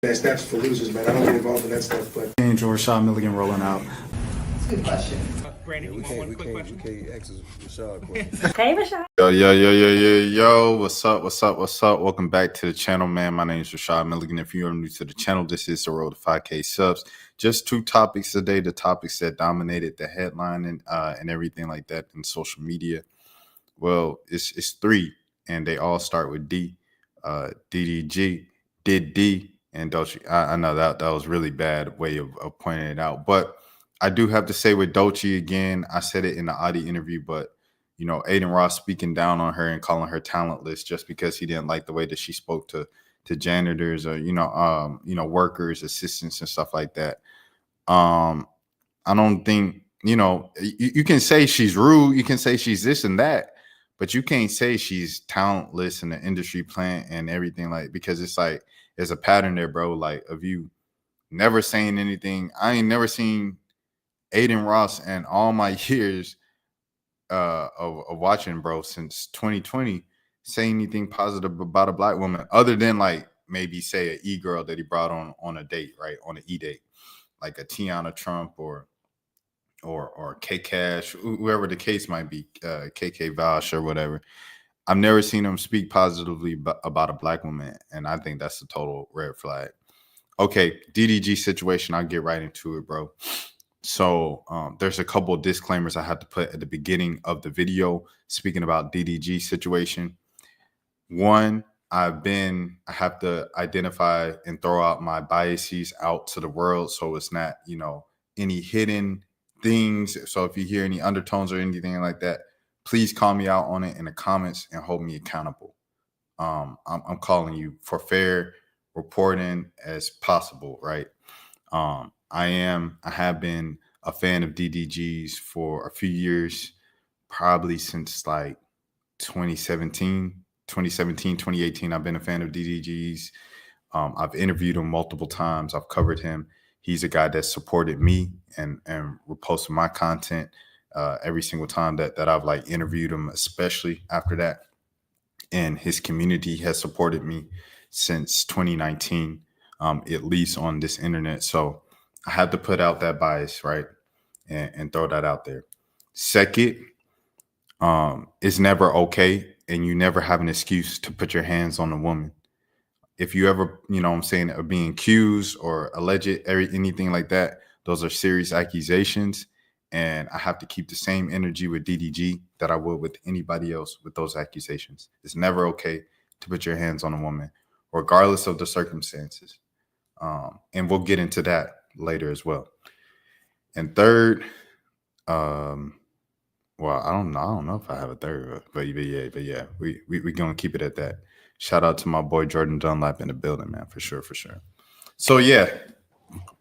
That's for losers, man. I don't get involved in that stuff. But Angel Rashad Milligan rolling out. That's a good question. Brandon, We you want one quick question? can't ask Rashad questions. Hey, Rashad. Yo, what's up? Welcome back to the channel, man. My name is Rashad Milligan. If you are new to the channel, this is the road to 5K subs. Just two topics today, the topics that dominated the headline and everything like that in social media. Well, it's three, and they all start with D. DDG, Diddy, and Dolce. I know that was really bad way of pointing it out, but I do have to say with Dolce again, I said it in the Audi interview, but you know, Aiden Ross speaking down on her and calling her talentless just because he didn't like the way that she spoke to janitors or workers, assistants, and stuff like that. I don't think you can say she's rude, you can say she's this and that, but you can't say she's talentless in the industry plant and everything, like, because it's like there's a pattern there, bro. Like, of you never saying anything. I ain't never seen Aiden Ross in all my years of watching, bro, since 2020, say anything positive about a black woman, other than like maybe say an e-girl that he brought on a date, right? On an e-date, like a Tiana Trump or K Cash, whoever the case might be, KK Vosh or whatever. I've never seen him speak positively about a black woman, and I think that's a total red flag. Okay, DDG situation, I'll get right into it, bro. So there's a couple of disclaimers I had to put at the beginning of the video speaking about DDG situation. One, I have to identify and throw out my biases out to the world, so it's not, any hidden things. So if you hear any undertones or anything like that, please call me out on it in the comments and hold me accountable. I'm calling you for fair reporting as possible, right? I have been a fan of DDG's for a few years, probably since like 2017, 2018. I've been a fan of DDG's. I've interviewed him multiple times. I've covered him. He's a guy that supported me and reposted my content every single time that I've like interviewed him, especially after that. And his community has supported me since 2019, at least on this internet. So I had to put out that bias, right? And throw that out there. Second, it's never okay, and you never have an excuse to put your hands on a woman. If you ever, are being accused or alleged, anything like that, those are serious accusations. And I have to keep the same energy with DDG that I would with anybody else with those accusations. It's never okay to put your hands on a woman, regardless of the circumstances. And we'll get into that later as well. And third, well, I don't know if I have a third, but yeah, we gonna keep it at that. Shout out to my boy Jordan Dunlap in the building, man, for sure. So yeah,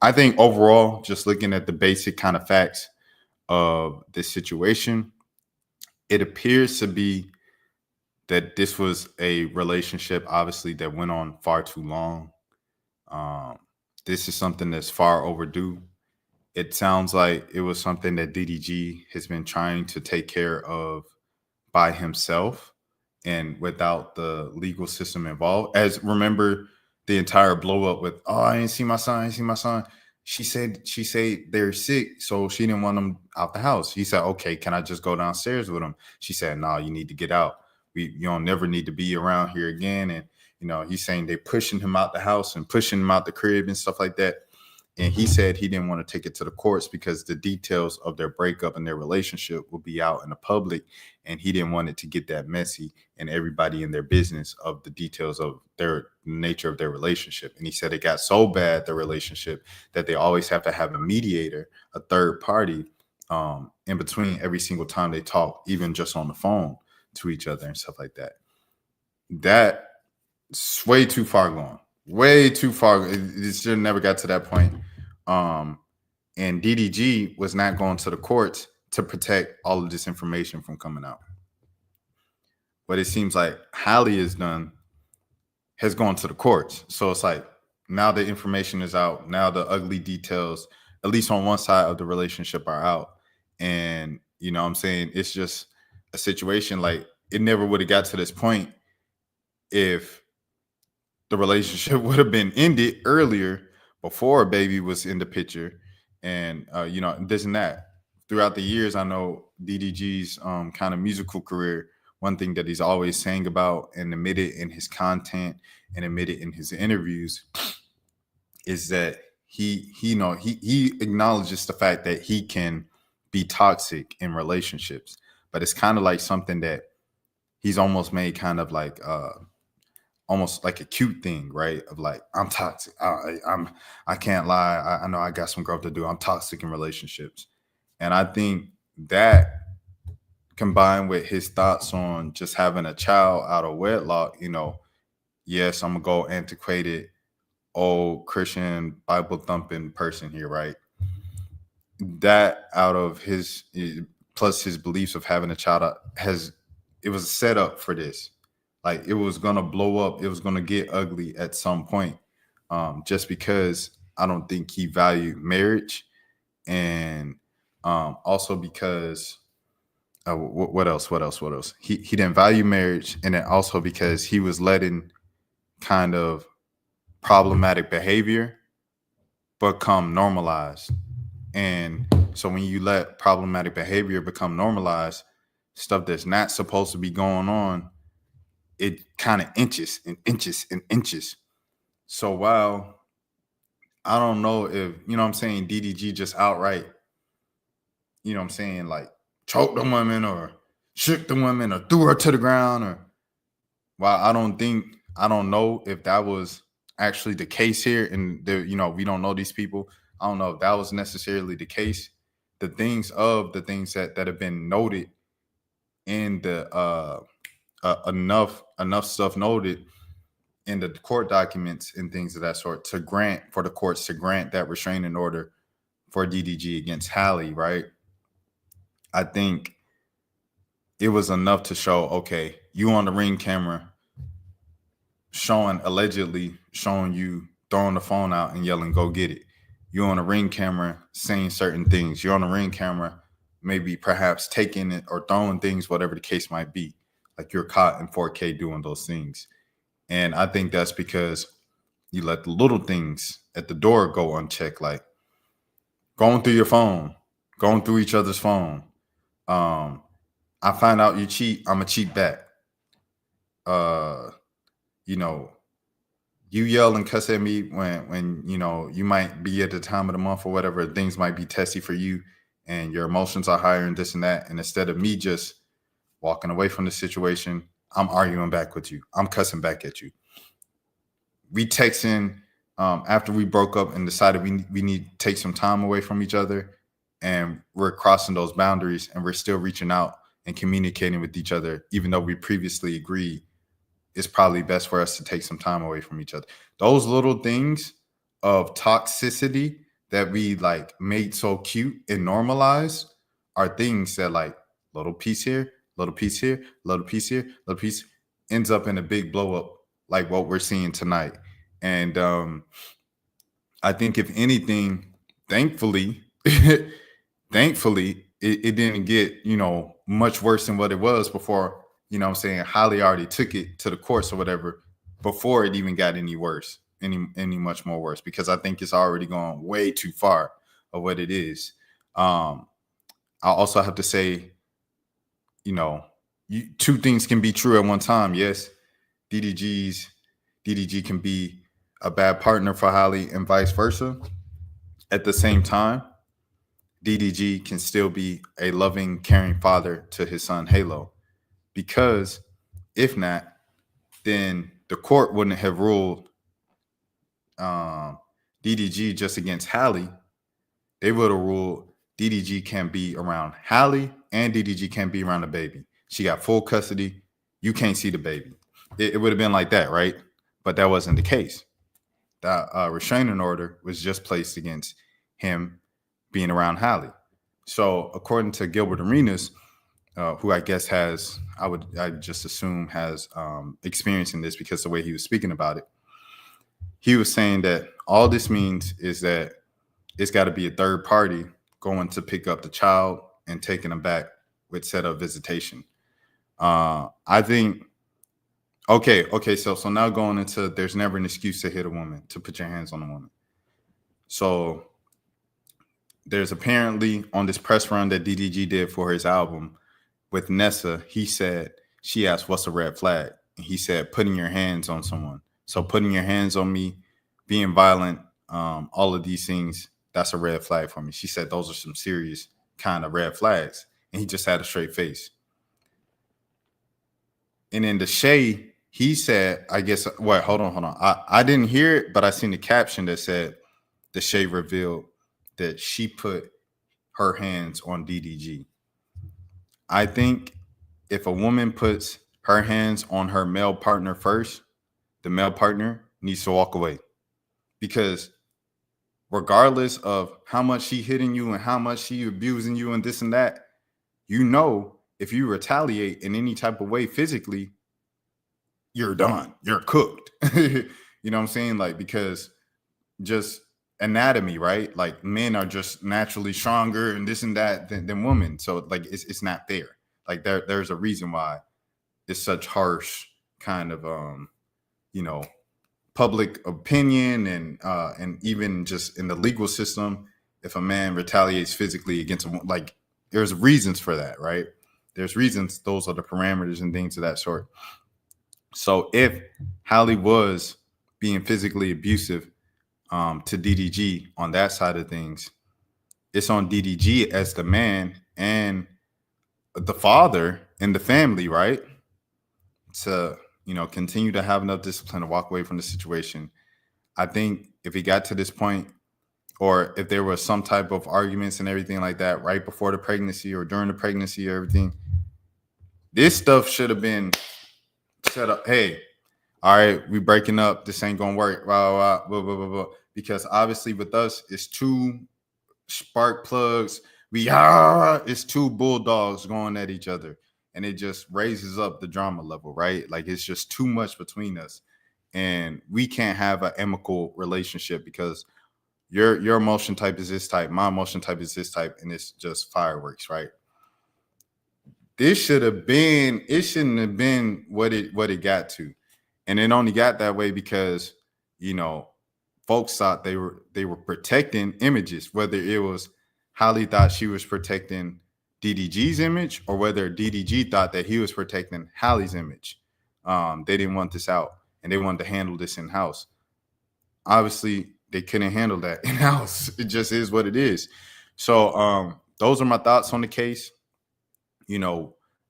I think overall, just looking at the basic kind of facts of this situation, it appears to be that this was a relationship, obviously, that went on far too long. This is something that's far overdue. It sounds like it was something that DDG has been trying to take care of by himself and without the legal system involved. As remember the entire blow up with, oh, I didn't see my son. She said they're sick, so she didn't want them out the house. He said, okay, can I just go downstairs with them? She said, no, you need to get out. You don't never need to be around here again. And he's saying they're pushing him out the house and pushing him out the crib and stuff like that. And he said he didn't want to take it to the courts because the details of their breakup and their relationship will be out in the public. And he didn't want it to get that messy and everybody in their business of the details of their nature of their relationship. And he said it got so bad, the relationship, that they always have to have a mediator, a third party, in between every single time they talk, even just on the phone to each other and stuff like that. That's way too far gone. Way too far. It should never got to that point. And DDG was not going to the courts to protect all of this information from coming out. What it seems like Halle has gone to the courts. So it's like now the information is out. Now the ugly details, at least on one side of the relationship, are out. And it's just a situation like it never would have got to this point if the relationship would have been ended earlier before a baby was in the picture, and this and that. Throughout the years, I know DDG's kind of musical career. One thing that he's always saying about and admitted in his content and admitted in his interviews is that he acknowledges the fact that he can be toxic in relationships, but it's kind of like something that he's almost made kind of like almost like a cute thing, right? Of like, I'm toxic. I can't lie. I know I got some growth to do. I'm toxic in relationships. And I think that combined with his thoughts on just having a child out of wedlock, yes, I'm gonna go antiquated, old Christian Bible thumping person here, right? That out of his plus his beliefs of having a child it was set up for this. Like, it was gonna blow up, it was gonna get ugly at some point. Just because I don't think he valued marriage, and also because what else? He didn't value marriage, and then also because he was letting kind of problematic behavior become normalized. And so when you let problematic behavior become normalized, stuff that's not supposed to be going on, it kind of inches and inches and inches. So while I don't know if, DDG just outright, like choked the woman or shook the woman or threw her to the ground, or while I don't know if that was actually the case here, and we don't know these people. I don't know if that was necessarily the case. The things that have been noted in the enough stuff noted in the court documents and things of that sort for the courts to grant that restraining order for DDG against Halle, right? I think it was enough to show, okay, you on the Ring camera allegedly showing you throwing the phone out and yelling, go get it. You're on a Ring camera saying certain things. You're on a Ring camera, maybe perhaps taking it or throwing things, whatever the case might be. Like, you're caught in 4K doing those things. And I think that's because you let the little things at the door go unchecked, like going through your phone, going through each other's phone. I find out you cheat, I'm going to cheat back. You yell and cuss at me when you might be at the time of the month or whatever, things might be testy for you and your emotions are higher and this and that. And instead of me just walking away from the situation, I'm arguing back with you. I'm cussing back at you. We texting after we broke up and decided we need to take some time away from each other, and we're crossing those boundaries, and we're still reaching out and communicating with each other, even though we previously agreed it's probably best for us to take some time away from each other. Those little things of toxicity that we like made so cute and normalized are things that, like, little piece here, little piece here, little piece here, little piece, ends up in a big blow up like what we're seeing tonight. And I think if anything, thankfully, it didn't get, much worse than what it was before. Halle already took it to the courts or whatever before it even got any worse, any much more worse, because I think it's already gone way too far of what it is. I also have to say, two things can be true at one time. Yes, DDG can be a bad partner for Halle and vice versa. At the same time, DDG can still be a loving, caring father to his son Halo. Because if not, then the court wouldn't have ruled DDG just against Halle. They would have ruled DDG can't be around Halle and DDG can't be around the baby. She got full custody. You can't see the baby. It would have been like that, right? But that wasn't the case. The restraining order was just placed against him being around Halle. So according to Gilbert Arenas, who I guess I just assume has experience in this because the way he was speaking about it, he was saying that all this means is that it's got to be a third party going to pick up the child and taking them back with set up visitation. I think Okay. So now going into there's never an excuse to hit a woman, to put your hands on a woman. So there's apparently on this press run that DDG did for his album with Nessa, he said, she asked, what's a red flag? And he said, putting your hands on someone. So putting your hands on me, being violent, all of these things, that's a red flag for me. She said those are some serious kind of red flags. And he just had a straight face. And in the Shay, he said, I guess, wait, hold on. I didn't hear it, but I seen the caption that said the Shay revealed that she put her hands on DDG. I think if a woman puts her hands on her male partner first, the male partner needs to walk away. Because regardless of how much she hitting you and how much she abusing you and this and that, you know, if you retaliate in any type of way physically, you're done. You're cooked. You know what I'm saying? Like, because just anatomy, right? Like men are just naturally stronger and this and that than women. So like it's not fair. Like there's a reason why it's such harsh kind of public opinion and even just in the legal system. If a man retaliates physically against a woman, like there's reasons for that, right? There's reasons. Those are the parameters and things of that sort. So if Halle was being physically abusive to DDG on that side of things, it's on DDG as the man and the father in the family, right? To, continue to have enough discipline to walk away from the situation. I think if he got to this point, or if there was some type of arguments and everything like that right before the pregnancy or during the pregnancy or everything, this stuff should have been set up. Hey, all right, we breaking up. This ain't gonna work. Blah, blah, blah, blah, blah, blah. Because obviously with us, it's two spark plugs. It's two bulldogs going at each other. And it just raises up the drama level, right? Like it's just too much between us. And we can't have an amicable relationship because your emotion type is this type, my emotion type is this type, and it's just fireworks, right? It shouldn't have been what it got to. And it only got that way because, folks thought they were protecting images, whether it was Halle thought she was protecting DDG's image or whether DDG thought that he was protecting Halle's image. They didn't want this out and they wanted to handle this in-house. Obviously, they couldn't handle that in-house. It just is what it is. So those are my thoughts on the case.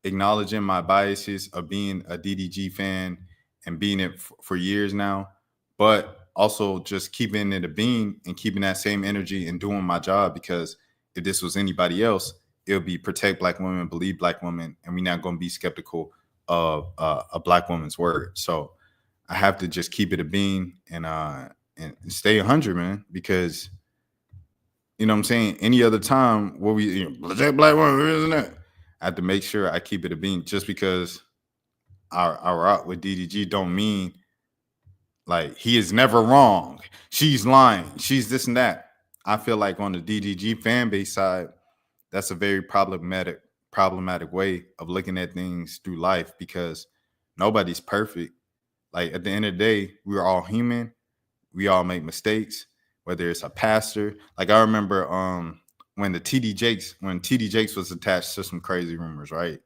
Acknowledging my biases of being a DDG fan and being it for years now, but also just keeping it a bean and keeping that same energy and doing my job, because if this was anybody else, it would be protect Black women, believe Black women, and we're not going to be skeptical of a Black woman's word. So I have to just keep it a bean and stay 100, man, because you know what I'm saying? Any other time where we protect Black women, isn't that? I have to make sure I keep it a bean. Just because our route with DDG don't mean like he is never wrong. She's lying. She's this and that. I feel like on the DDG fan base side, that's a very problematic way of looking at things through life, because nobody's perfect. Like at the end of the day, we're all human. We all make mistakes, whether it's a pastor. Like I remember when TD Jakes was attached to some crazy rumors, right?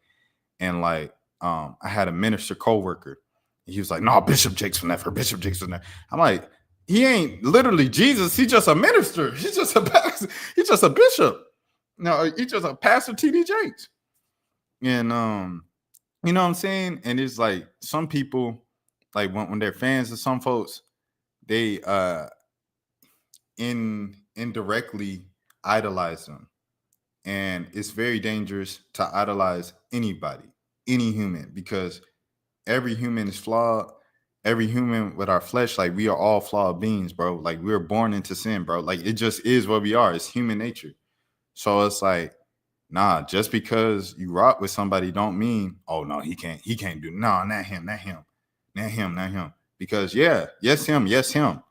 And like I had a minister coworker. He was like, no, Bishop Jakes was never. Bishop Jakes was never. I'm like, he ain't literally Jesus. He's just a minister. He's just a pastor. He's just a bishop. No, he's just a pastor, TD Jakes. And you know what I'm saying? And it's like some people, like when they're fans of some folks, they indirectly idolize them. And it's very dangerous to idolize anybody, any human, because every human is flawed. Every human with our flesh, like we are all flawed beings, bro. Like we were born into sin, bro. Like it just is what we are. It's human nature. So it's like, nah, just because you rock with somebody don't mean, oh no, he can't do, no, not him. Because yes him.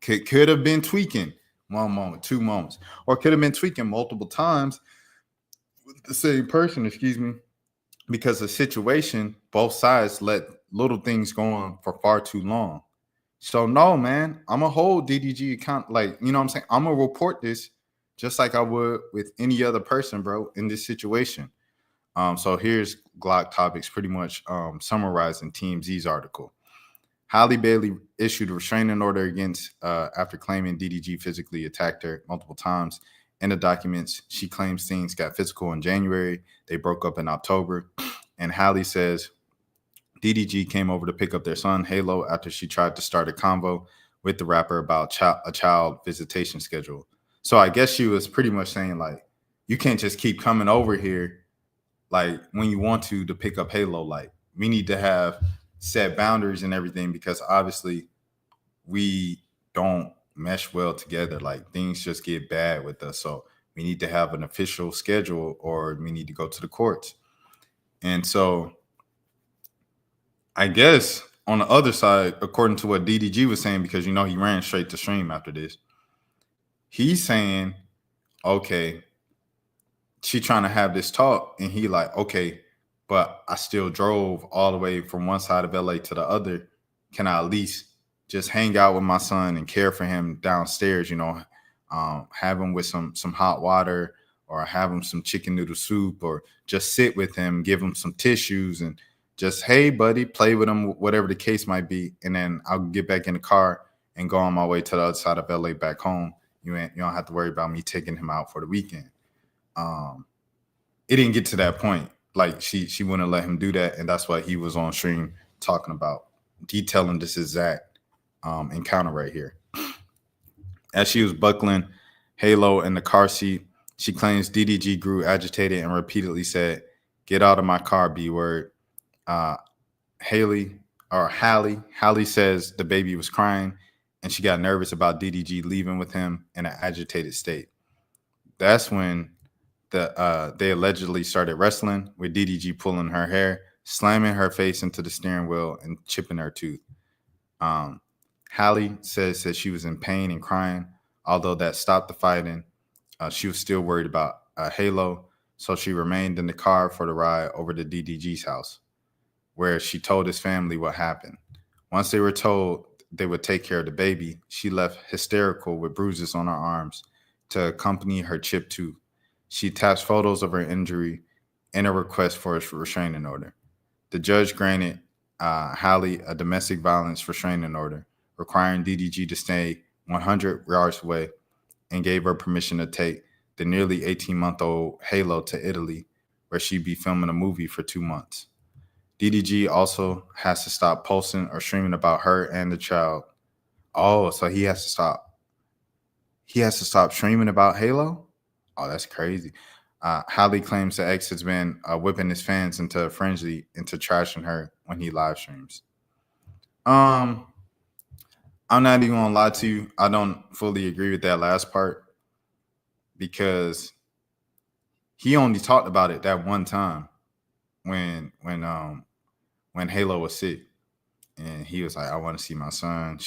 Could have been tweaking 1 moment, 2 moments, or could have been tweaking multiple times with the same person, because the situation, both sides let little things going for far too long. So no, man, I'm gonna hold DDG account. Like, you know what I'm saying? I'm gonna report this just like I would with any other person, bro, in this situation. So here's Glock topics pretty much summarizing TMZ's article. Halle Bailey issued a restraining order against after claiming DDG physically attacked her multiple times. In the documents, she claims things got physical in January. They broke up in October. And Halle says DDG came over to pick up their son, Halo, after she tried to start a convo with the rapper about a child visitation schedule. So I guess she was pretty much saying, like, you can't just keep coming over here, like, when you want to pick up Halo. Like, we need to have set boundaries and everything because obviously we don't mesh well together. Like, things just get bad with us. So we need to have an official schedule or we need to go to the courts. And so I guess on the other side, according to what DDG was saying, because, you know, he ran straight to stream after this, he's saying, okay, she trying to have this talk, and he like, okay, but I still drove all the way from one side of LA to the other. Can I at least just hang out with my son and care for him downstairs, you know, have him with some hot water or have him some chicken noodle soup or just sit with him, give him some tissues and just, hey, buddy, play with him, whatever the case might be. And then I'll get back in the car and go on my way to the other side of LA back home. You don't have to worry about me taking him out for the weekend. It didn't get to that point. Like, she wouldn't let him do that. And that's why he was on stream talking about, detailing this exact encounter right here. As she was buckling Halo in the car seat, she claims DDG grew agitated and repeatedly said, "Get out of my car, B-word." Halle says the baby was crying and she got nervous about DDG leaving with him in an agitated state. That's when they allegedly started wrestling, with DDG pulling her hair, slamming her face into the steering wheel, and chipping her tooth. Halle says that she was in pain and crying. Although that stopped the fighting, she was still worried about Halo, so she remained in the car for the ride over to DDG's house, where she told his family what happened. Once they were told they would take care of the baby, she left hysterical with bruises on her arms to accompany her chipped tooth. She attached photos of her injury and a request for a restraining order. The judge granted Halle a domestic violence restraining order, requiring DDG to stay 100 yards away, and gave her permission to take the nearly 18-month-old Halo to Italy, where she'd be filming a movie for 2 months. DDG also has to stop posting or streaming about her and the child. Oh, so he has to stop. He has to stop streaming about Halo? Oh, that's crazy. Halle claims the ex has been whipping his fans into a frenzy into trashing her when he live streams. I'm not even gonna lie to you. I don't fully agree with that last part because he only talked about it that one time when Halo was sick, and he was like, "I want to see my son.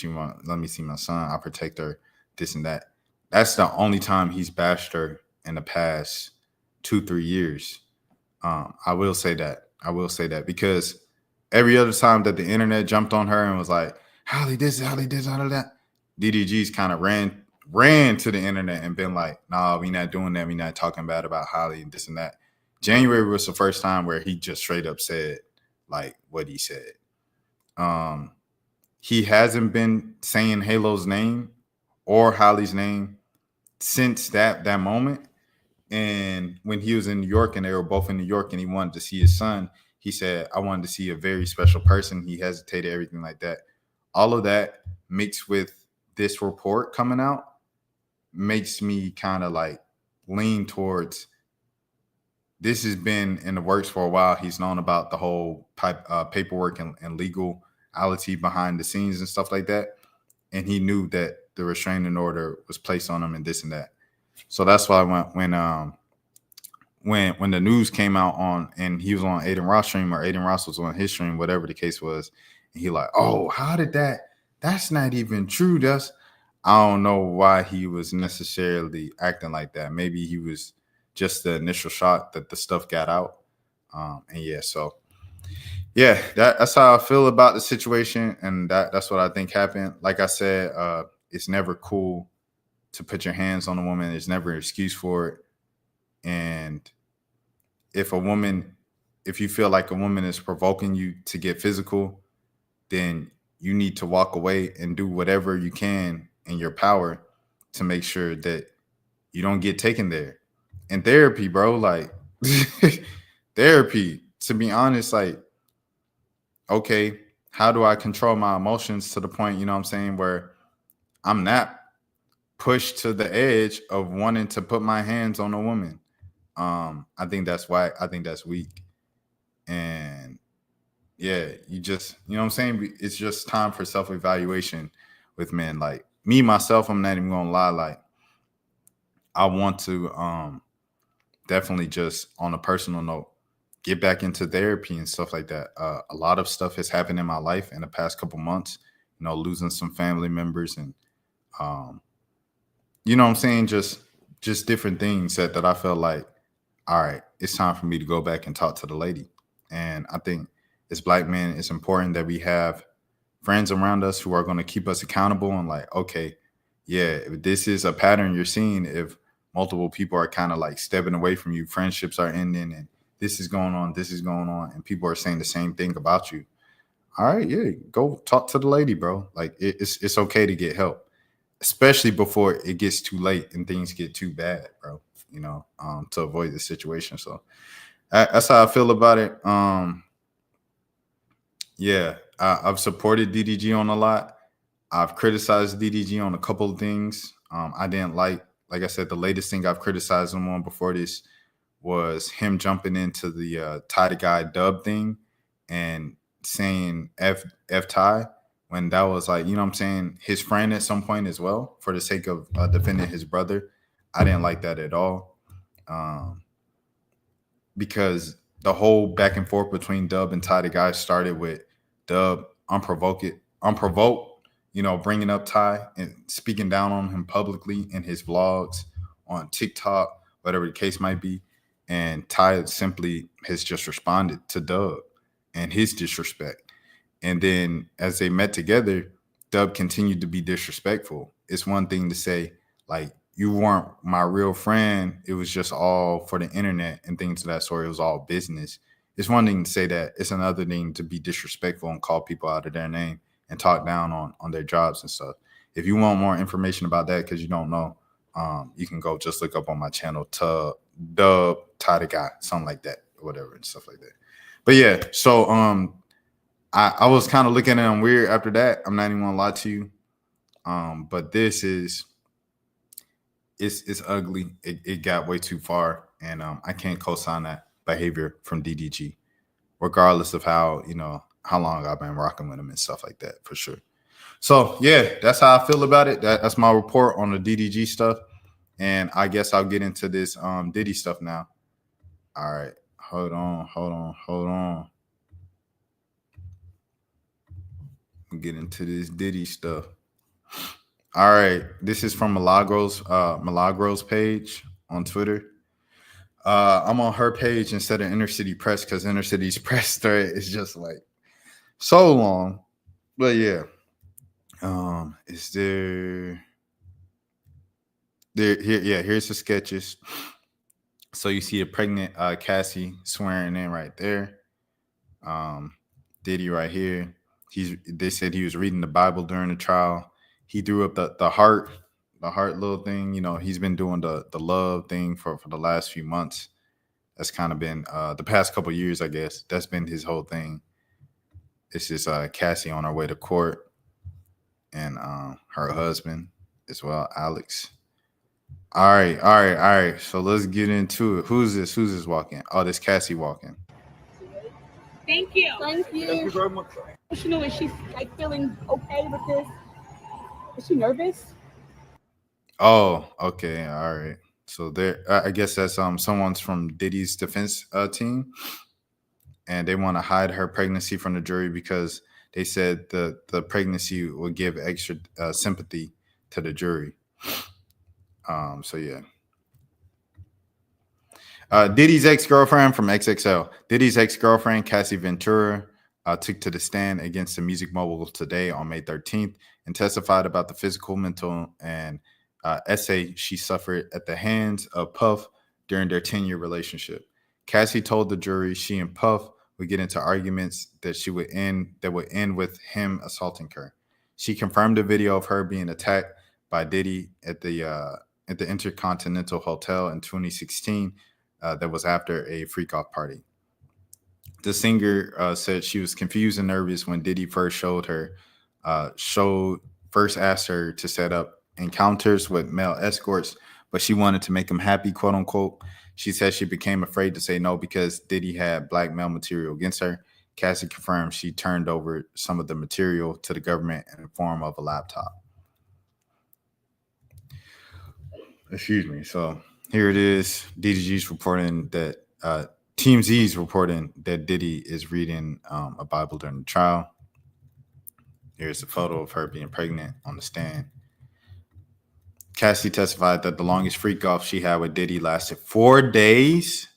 Let me see my son. I'll protect her. This and that." That's the only time he's bashed her in the past 2-3 years. I will say that because every other time that the internet jumped on her and was like, Halle this, Halle that, DDG's kind of ran to the internet and been like, "Nah, we not doing that. We not talking bad about Halle and this and that." January was the first time where he just straight up said like what he said. He hasn't been saying Halo's name or Halle's name since that moment. And when he was in New York and they were both in New York and he wanted to see his son, he said, "I wanted to see a very special person." He hesitated, everything like that. All of that mixed with this report coming out makes me kind of like lean towards this has been in the works for a while. He's known about the whole paperwork and legality behind the scenes and stuff like that. And he knew that the restraining order was placed on him and this and that. So that's why when the news came out on, and he was on Aiden Ross stream, or Aiden Ross was on his stream, whatever the case was, and he like, "Oh, how did that? That's not even true." I don't know why he was necessarily acting like that. Maybe he was just the initial shock that the stuff got out. And yeah, so yeah, that's how I feel about the situation, and that's what I think happened. Like I said, it's never cool to put your hands on a woman. There's never an excuse for it. And if a woman, if you feel like a woman is provoking you to get physical, then you need to walk away and do whatever you can in your power to make sure that you don't get taken there. And therapy, bro, like therapy, to be honest, like, okay, how do I control my emotions to the point, you know what I'm saying, where I'm not pushed to the edge of wanting to put my hands on a woman? I think that's why I think that's weak. And yeah, you just, you know what I'm saying? It's just time for self-evaluation with men. Like me, myself, I'm not even gonna lie, like I want to definitely just on a personal note, get back into therapy and stuff like that. A lot of stuff has happened in my life in the past couple months, you know, losing some family members and um, you know what I'm saying, just different things that I felt like, all right, it's time for me to go back and talk to the lady. And I think as black men, it's important that we have friends around us who are going to keep us accountable and like, okay, yeah, if this is a pattern you're seeing, if multiple people are kind of like stepping away from you, friendships are ending, and this is going on, and people are saying the same thing about you. All right, yeah, go talk to the lady, bro. Like it's okay to get help, especially before it gets too late and things get too bad, bro. You know, to avoid the situation. So that's how I feel about it. Yeah, I've supported DDG on a lot. I've criticized DDG on a couple of things. I didn't like I said, the latest thing I've criticized him on before this was him jumping into the tie the guy dub thing and saying F tie when that was like, you know what I'm saying, his friend at some point as well for the sake of defending his brother. I didn't like that at all. Um, because the whole back and forth between Dub and Ty the guy started with Dub unprovoked, you know, bringing up Ty and speaking down on him publicly in his vlogs on TikTok, whatever the case might be. And Ty simply has just responded to Dub and his disrespect. And then as they met together, Dub continued to be disrespectful. It's one thing to say, like, you weren't my real friend. It was just all for the internet and things of that sort. It was all business. It's one thing to say that. It's another thing to be disrespectful and call people out of their name and talk down on their jobs and stuff. If you want more information about that because you don't know, you can go just look up on my channel to Dub Ty the Guy, something like that, or whatever and stuff like that. But yeah, so I was kind of looking at him weird after that. I'm not even gonna lie to you. But this is it's ugly. It got way too far, and I can't co-sign that behavior from DDG, regardless of how, you know, how long I've been rocking with him and stuff like that, for sure. So yeah, that's how I feel about it. That's my report on the DDG stuff, and I guess I'll get into this Diddy stuff now. All right, hold on. Get into this Diddy stuff. All right, this is from Milagros page on Twitter. I'm on her page instead of Inner City Press because Inner City's press thread is just like so long. But yeah, is there here? Yeah, here's the sketches. So you see a pregnant Cassie swearing in right there. Diddy right here. They said he was reading the Bible during the trial. He threw up the heart little thing. You know, he's been doing the love thing for the last few months. That's kind of been the past couple of years, I guess. That's been his whole thing. It's just Cassie on her way to court and her husband as well, Alex. All right. So let's get into it. Who's this walking? Oh, this Cassie walking. Thank you. Thank you. Thank you very much. Emotional. Is she like feeling okay with this? Is she nervous? Oh, okay. All right. So there, I guess that's someone's from Diddy's defense team, and they want to hide her pregnancy from the jury because they said the pregnancy would give extra sympathy to the jury. So yeah. Diddy's ex-girlfriend from XXL. Diddy's ex-girlfriend, Cassie Ventura, took to the stand against the music mogul today on May 13th and testified about the physical, mental, and essay she suffered at the hands of Puff during their 10-year relationship. Cassie told the jury she and Puff would get into arguments that would end with him assaulting her. She confirmed a video of her being attacked by Diddy at the Intercontinental Hotel in 2016 that was after a freak-off party. The singer said she was confused and nervous when Diddy first asked her to set up encounters with male escorts, but she wanted to make him happy, quote unquote. She said she became afraid to say no because Diddy had blackmail material against her. Cassie confirmed she turned over some of the material to the government in the form of a laptop. Excuse me. So here it is. DDG's reporting that TMZ's reporting that Diddy is reading a Bible during the trial. Here's a photo of her being pregnant on the stand. Cassie testified that the longest freak-off she had with Diddy lasted 4 days.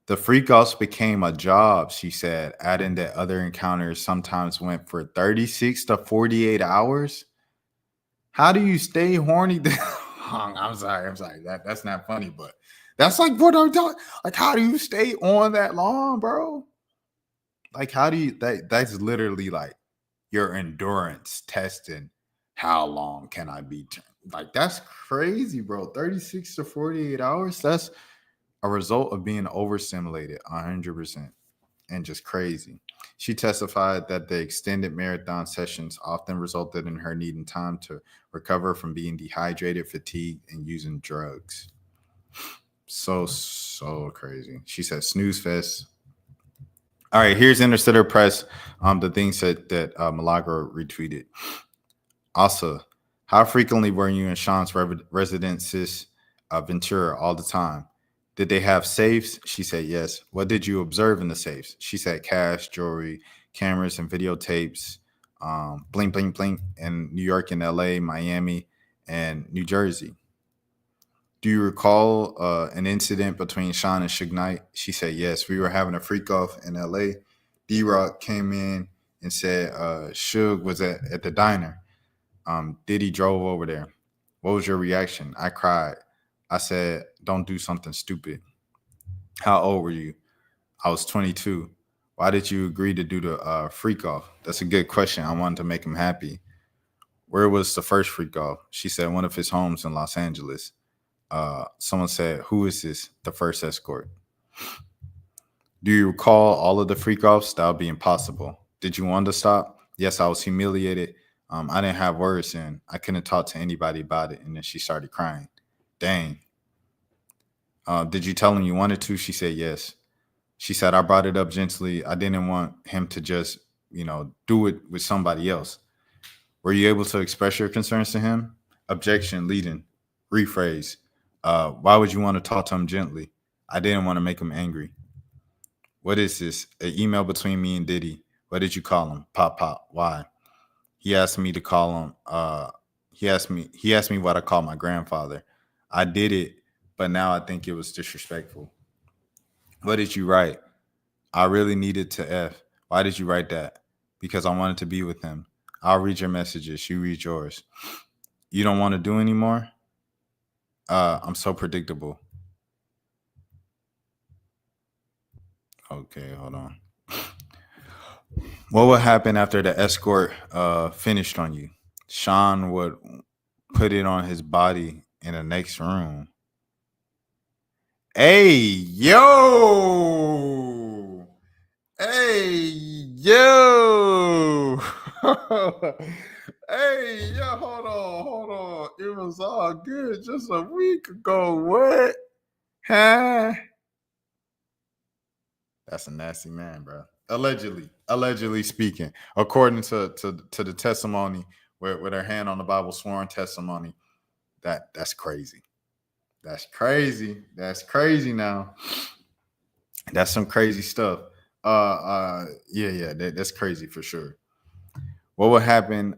The freak-offs became a job, she said, adding that other encounters sometimes went for 36 to 48 hours. How do you stay horny that long? I'm sorry. That's not funny, but that's like what I'm talking. Like, how do you stay on that long, bro? Like, how do you? That's literally like your endurance testing. How long can I be? Like, that's crazy, bro. 36 to 48 hours. That's a result of being overstimulated 100% and just crazy. She testified that the extended marathon sessions often resulted in her needing time to recover from being dehydrated, fatigued, and using drugs. So crazy. She said snooze fest. All right, here's Interstellar Press. The things that Milagro retweeted. Also, how frequently were you in Sean's residences, Ventura, all the time? Did they have safes? She said yes. What did you observe in the safes? She said cash, jewelry, cameras, and videotapes. Bling, bling, bling in New York and LA, Miami, and New Jersey. Do you recall an incident between Sean and Suge Knight? She said yes. We were having a freak off in LA. D-Rock came in and said Suge was at the diner. Diddy drove over there. What was your reaction? I cried. I said, don't do something stupid. How old were you? I was 22. Why did you agree to do the freak off? That's a good question. I wanted to make him happy. Where was the first freak off? She said one of his homes in Los Angeles. Someone said, who is this? The first escort. Do you recall all of the freak offs? That would be impossible. Did you want to stop? Yes, I was humiliated. I didn't have words and I couldn't talk to anybody about it. And then she started crying. Dang. Did you tell him you wanted to? She said yes. She said, I brought it up gently. I didn't want him to just, do it with somebody else. Were you able to express your concerns to him? Objection, leading, rephrase. Why would you want to talk to him gently? I didn't want to make him angry. What is this? An email between me and Diddy. What did you call him? Pop. Why? He asked me to call him. He asked me what I call my grandfather. I did it, but now I think it was disrespectful. What did you write? I really needed to F. Why did you write that? Because I wanted to be with him. I'll read your messages. You read yours. You don't want to do anymore? I'm so predictable. Okay, hold on. What would happen after the escort finished on you? Sean would put it on his body in the next room. Hey, yo! Hey, yo! Hey, yo, hold on. It was all good just a week ago. What? Huh? That's a nasty man, bro. Allegedly speaking, according to the testimony with her hand on the Bible, sworn testimony. That's crazy. That's crazy. That's crazy now. That's some crazy stuff. That's crazy for sure. What would happen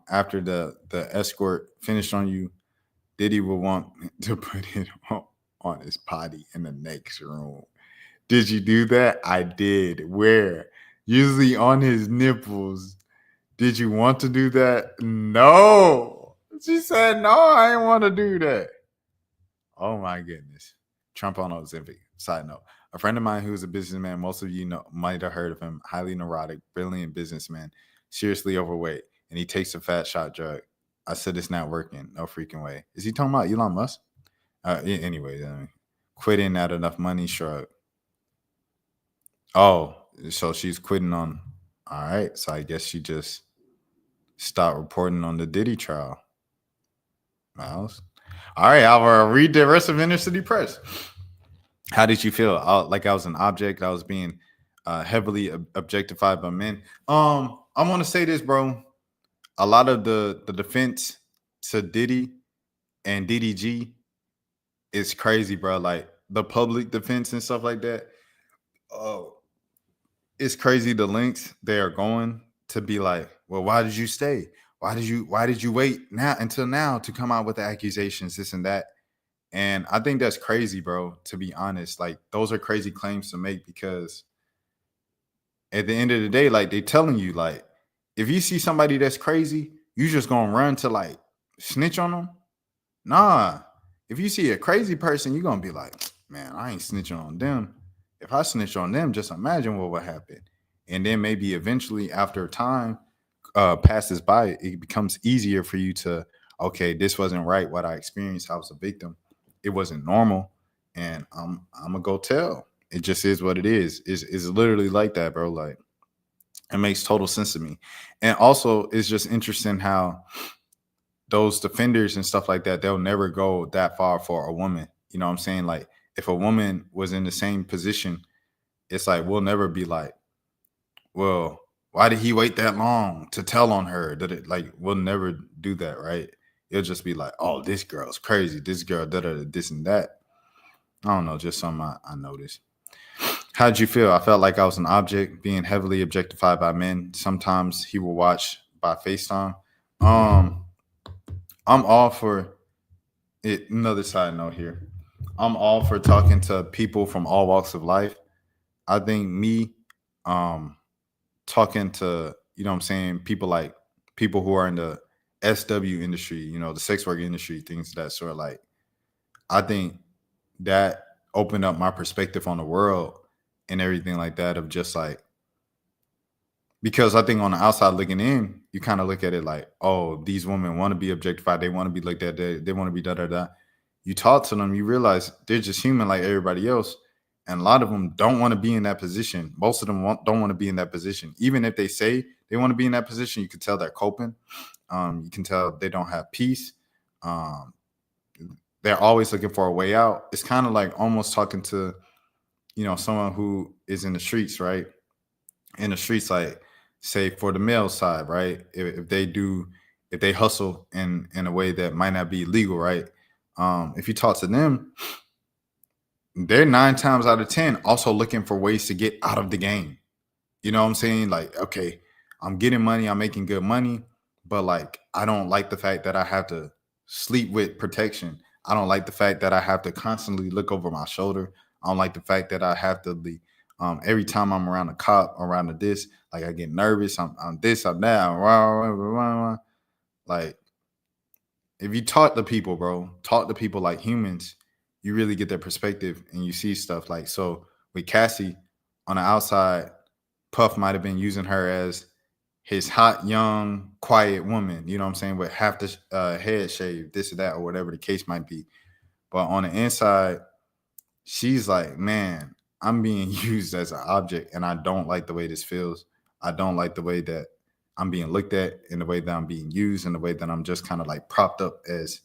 after the escort finished on you? Diddy would want to put it on his body in the next room. Did you do that? I did. Where? usually on his nipples. Did you want to do that? No. She said, no, I didn't want to do that. Oh my goodness. Trump on Ozempic. Side note. A friend of mine who's a businessman, most of you know might have heard of him, highly neurotic, brilliant businessman, seriously overweight, and he takes a fat shot drug. I said it's not working. No freaking way. Is he talking about Elon Musk? Anyway, quitting at enough money, shrug. Oh, so she's quitting on. All right. So I guess she just stopped reporting on the Diddy trial. Miles. All right. I'll read the rest of Inner City Press. How did you feel? Like I was an object. I was being heavily objectified by men. I want to say this, bro. A lot of the defense to Diddy and DDG is crazy, bro. Like the public defense and stuff like that. It's crazy the lengths they are going to be like, well, why did you stay? Why did you wait until now to come out with the accusations, this and that? And I think that's crazy, bro, to be honest. Like, those are crazy claims to make because at the end of the day, like, they're telling you, like, if you see somebody that's crazy, you just gonna run to, like, snitch on them? Nah. If you see a crazy person, you're gonna be like, man, I ain't snitching on them. If I snitch on them, just imagine what would happen. And then maybe eventually after time passes by, it becomes easier for you to, okay, this wasn't right. What I experienced, I was a victim. It wasn't normal. And I'm gonna go tell. It just is what it is. It's literally like that, bro. Like, it makes total sense to me. And also, it's just interesting how those defenders and stuff like that, they'll never go that far for a woman. You know what I'm saying? Like, if a woman was in the same position, it's like, we'll never be like, well, why did he wait that long to tell on her? Like, we'll never do that, right? It'll just be like, oh, this girl's crazy. This girl, this and that. I don't know, just something I noticed. How'd you feel? I felt like I was an object being heavily objectified by men. Sometimes he will watch by FaceTime. I'm all for it. Another side note here. I'm all for talking to people from all walks of life. I think me talking to, you know what I'm saying, people who are in the SW industry, you know, the sex work industry, things of that sort, like, I think that opened up my perspective on the world and everything like that, of just like, because I think on the outside looking in, you kind of look at it like, oh, these women want to be objectified. They want to be looked at. They want to be da-da-da. You talk to them, you realize they're just human like everybody else. And a lot of them don't want to be in that position. Most of them don't want to be in that position. Even if they say they want to be in that position, you can tell they're coping. You can tell they don't have peace. They're always looking for a way out. It's kind of like almost talking to, you know, someone who is in the streets, right? In the streets, like, say for the male side, right? If they hustle in a way that might not be legal, right? If you talk to them, they're 9 times out of 10 also looking for ways to get out of the game. You know what I'm saying? Like, okay, I'm getting money, I'm making good money, but like, I don't like the fact that I have to sleep with protection. I don't like the fact that I have to constantly look over my shoulder. I don't like the fact that I have to be, every time I'm around a cop, around this, like, I get nervous. I'm this, I'm that. Like, if you talk to people, bro, talk to people like humans, you really get their perspective and you see stuff. Like, so with Cassie on the outside, Puff might have been using her as his hot, young, quiet woman, you know what I'm saying, with half the head shaved, this or that, or whatever the case might be. But on the inside, she's like, man, I'm being used as an object, and I don't like the way this feels. I don't like the way that I'm being looked at, in the way that I'm being used, in the way that I'm just kind of like propped up as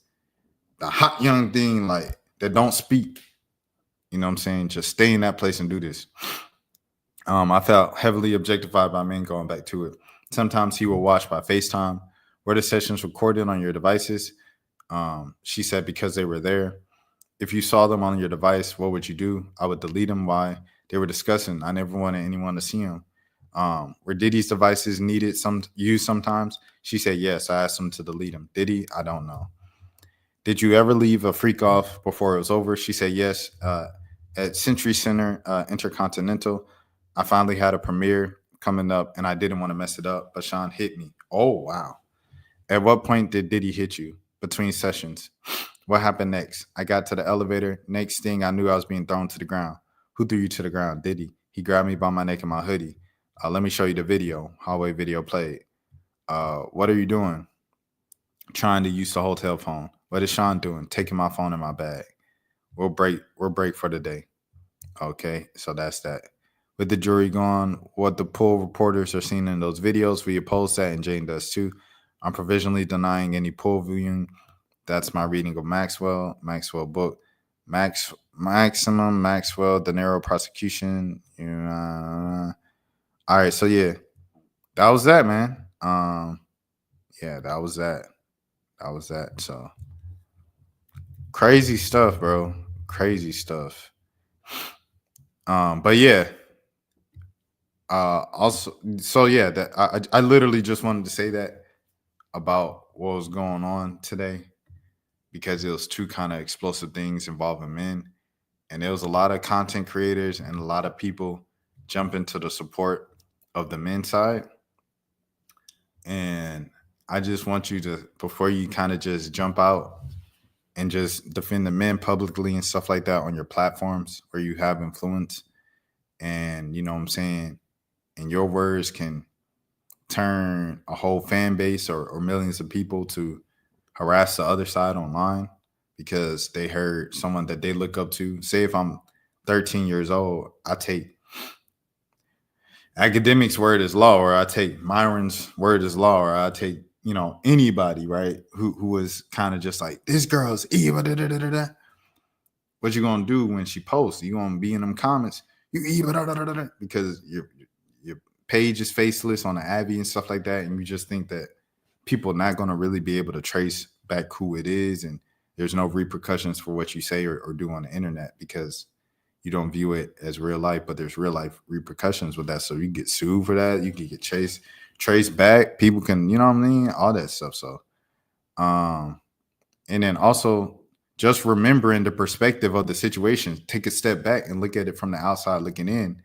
the hot young thing, like, that don't speak. You know what I'm saying? Just stay in that place and do this. I felt heavily objectified by men, going back to it. Sometimes he will watch by FaceTime. Were the sessions recorded on your devices? She said because they were there. If you saw them on your device, what would you do? I would delete them. Why? They were discussing. I never wanted anyone to see them. Were Diddy's devices needed used sometimes? She said yes. I asked him to delete them. Diddy? I don't know. Did you ever leave a freak off before it was over? She said yes. At Century Center Intercontinental, I finally had a premiere coming up, and I didn't want to mess it up, but Sean hit me. Oh, wow. At what point did Diddy hit you between sessions? What happened next? I got to the elevator. Next thing I knew, I was being thrown to the ground. Who threw you to the ground? Diddy. He grabbed me by my neck and my hoodie. Let me show you the video. Hallway video played. What are you doing? Trying to use the hotel phone. What is Sean doing? Taking my phone in my bag. We'll break for the day. Okay, so that's that. With the jury gone, what the pool reporters are seeing in those videos, we oppose that, and Jane does too. I'm provisionally denying any pool viewing. That's my reading of Maxwell book. Maximum Maxwell, De Niro prosecution. All right, so yeah, that was that, man. Yeah, that was that. So crazy stuff, bro. Crazy stuff. But yeah. Also, so yeah, that I literally just wanted to say that about what was going on today, because it was two kind of explosive things involving men, and there was a lot of content creators and a lot of people jumping to the support of the men's side. And I just want you to, before you kind of just jump out and just defend the men publicly and stuff like that on your platforms where you have influence, and you know what I'm saying, and your words can turn a whole fan base or millions of people to harass the other side online because they heard someone that they look up to. Say if I'm 13 years old, I take academics' word as law, or I take Myron's word as law, or I take, you know, anybody, right, who was kind of just like, this girl's evil, da, da, da, da, da. What you gonna do when she posts? You gonna be in them comments, you evil, da, da, da, da, because your page is faceless on the Abby and stuff like that, and you just think that people are not gonna really be able to trace back who it is, and there's no repercussions for what you say or do on the internet because you don't view it as real life, but there's real life repercussions with that. So you get sued for that. You can get traced back. People can, you know what I mean? All that stuff. So, and then also just remembering the perspective of the situation, take a step back and look at it from the outside looking in.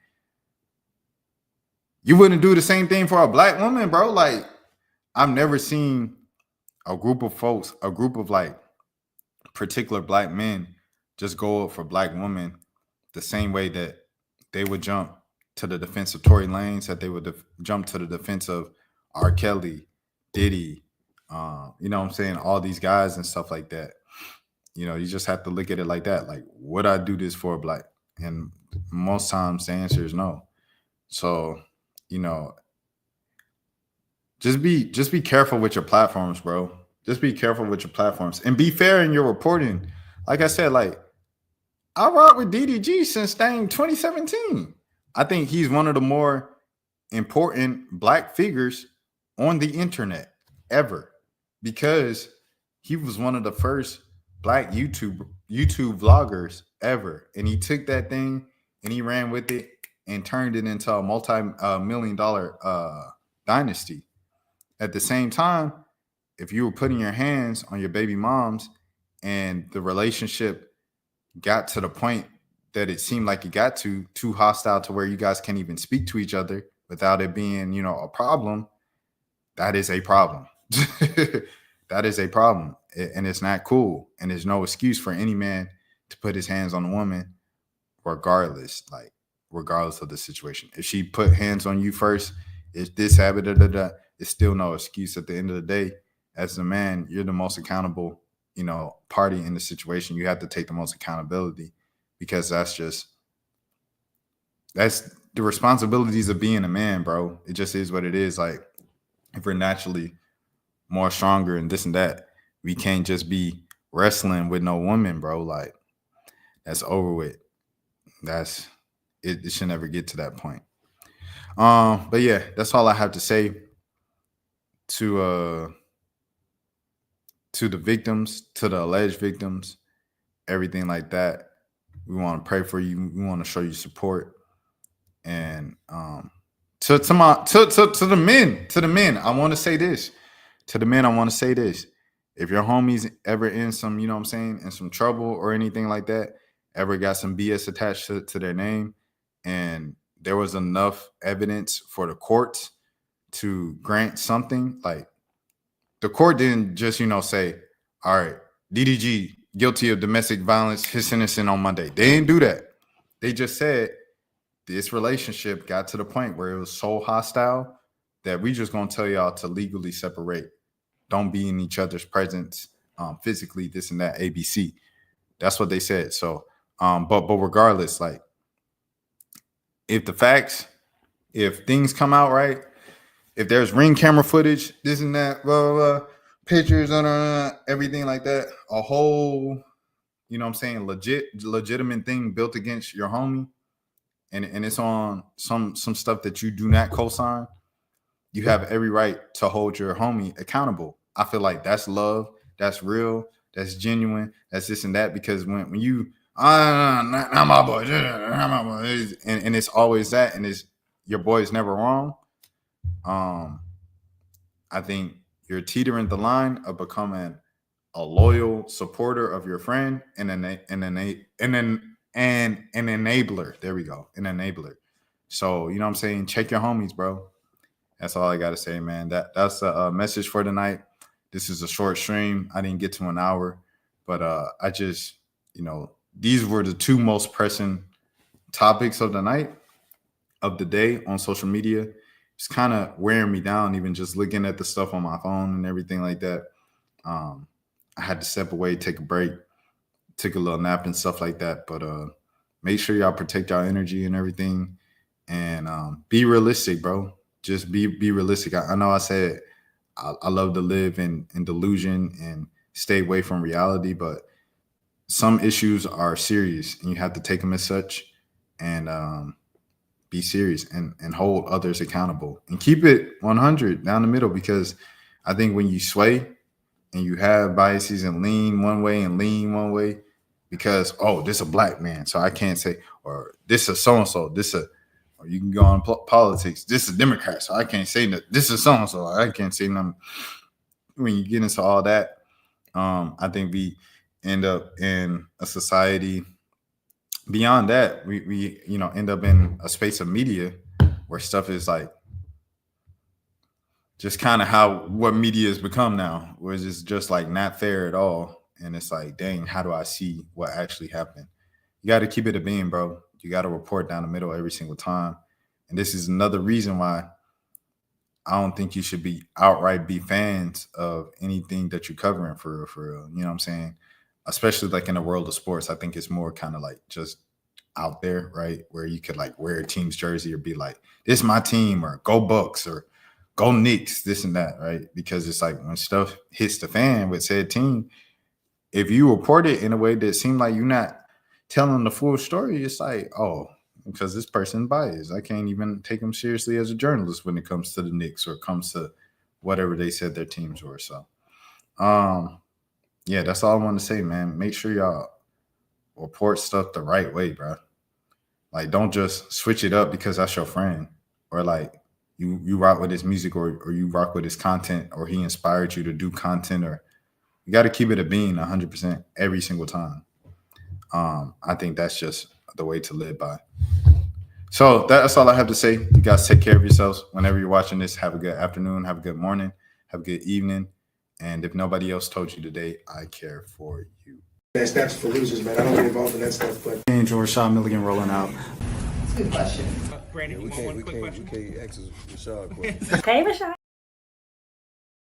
You wouldn't do the same thing for a black woman, bro. Like, I've never seen a group of folks, a group of like particular black men just go up for black women the same way that they would jump to the defense of Tory Lanez, that they would jump to the defense of R. Kelly, Diddy, you know what I'm saying? All these guys and stuff like that. You know, you just have to look at it like that. Like, would I do this for a black? And most times the answer is no. So, you know, just be careful with your platforms, bro. Just be careful with your platforms and be fair in your reporting. Like I said, like, I rock with DDG since 2017. I think he's one of the more important black figures on the internet ever, because he was one of the first black YouTube vloggers ever. And he took that thing and he ran with it and turned it into a multi-million-dollar dynasty. At the same time, if you were putting your hands on your baby moms and the relationship got to the point that it seemed like it got too hostile to where you guys can't even speak to each other without it being, you know, a problem, that is a problem. That is a problem. And it's not cool. And there's no excuse for any man to put his hands on a woman regardless of the situation. If she put hands on you first, it's this habit, it's still no excuse. At the end of the day, as a man, you're the most accountable, you know, party in the situation. You have to take the most accountability, because that's the responsibilities of being a man, bro. It just is what it is. Like, if we're naturally more stronger and this and that, we can't just be wrestling with no woman, bro. Like, that's over with. It should never get to that point. But yeah, that's all I have to say to the victims, to the alleged victims, everything like that. We want to pray for you. We want to show you support. And to the men, I want to say this. To the men, I want to say this. If your homies ever in some, you know what I'm saying, in some trouble or anything like that, ever got some BS attached to their name, and there was enough evidence for the courts to grant something. Like, the court didn't just, say, all right, DDG guilty of domestic violence, his sentencing on Monday. They didn't do that. They just said this relationship got to the point where it was so hostile that we just gonna tell y'all to legally separate. Don't be in each other's presence physically, this and that, ABC. That's what they said. So, but regardless, like, if things come out right, if there's ring camera footage, this and that, blah, blah, blah, pictures, everything like that, a whole, legitimate thing built against your homie, and it's on some stuff that you do not co-sign, you have every right to hold your homie accountable. I feel like that's love, that's real, that's genuine, that's this and that, because when you, not my boy, not my boy, and it's always that, and it's your boy is never wrong. I think you're teetering the line of becoming a loyal supporter of your friend and an enabler. There we go, an enabler. So, you know what I'm saying? Check your homies, bro. That's all I got to say, man. That's a message for tonight. This is a short stream. I didn't get to an hour, but I just, these were the two most pressing topics of the night, of the day on social media. It's kind of wearing me down, even just looking at the stuff on my phone and everything like that. I had to step away, take a break, take a little nap and stuff like that. But make sure y'all protect y'all energy and everything, and be realistic, bro. Just be realistic. I know I said I love to live in delusion and stay away from reality, but some issues are serious, and you have to take them as such, and be serious and hold others accountable, and keep it 100 down the middle, because I think when you sway and you have biases and lean one way and lean one way, because, oh, this a black man, so I can't say, or this is so-and-so, or you can go on politics, this is Democrat, so I can't say that, this is so-and-so, I can't say nothing. When you get into all that, I think we end up in a society. Beyond that, we end up in a space of media where stuff is like just kind of what media has become now, where it's just like not fair at all. And it's like, dang, how do I see what actually happened? You got to keep it a beam, bro. You got to report down the middle every single time. And this is another reason why I don't think you should outright be fans of anything that you're covering for real. You know what I'm saying? Especially like in the world of sports, I think it's more kind of like just out there, right? Where you could like wear a team's jersey or be like, this is my team, or go Bucks, or go Knicks, this and that, right? Because it's like when stuff hits the fan with said team, if you report it in a way that seems like you're not telling the full story, it's like, oh, because this person biased. I can't even take them seriously as a journalist when it comes to the Knicks or comes to whatever they said their teams were. So, yeah, that's all I want to say, man. Make sure y'all report stuff the right way, bro. Like, don't just switch it up because that's your friend, or like you rock with his music, or you rock with his content, or he inspired you to do content, or you got to keep it a bean 100% every single time. I think that's just the way to live by. So that's all I have to say. You guys take care of yourselves. Whenever you're watching this, have a good afternoon, have a good morning, have a good evening. And if nobody else told you today, I care for you. That's for losers, man. I don't get involved in that stuff, but. Angel Rashad Milligan rolling out. Brandon, We you want one quick question? can't ask Rashad a question. Hey, Rashad.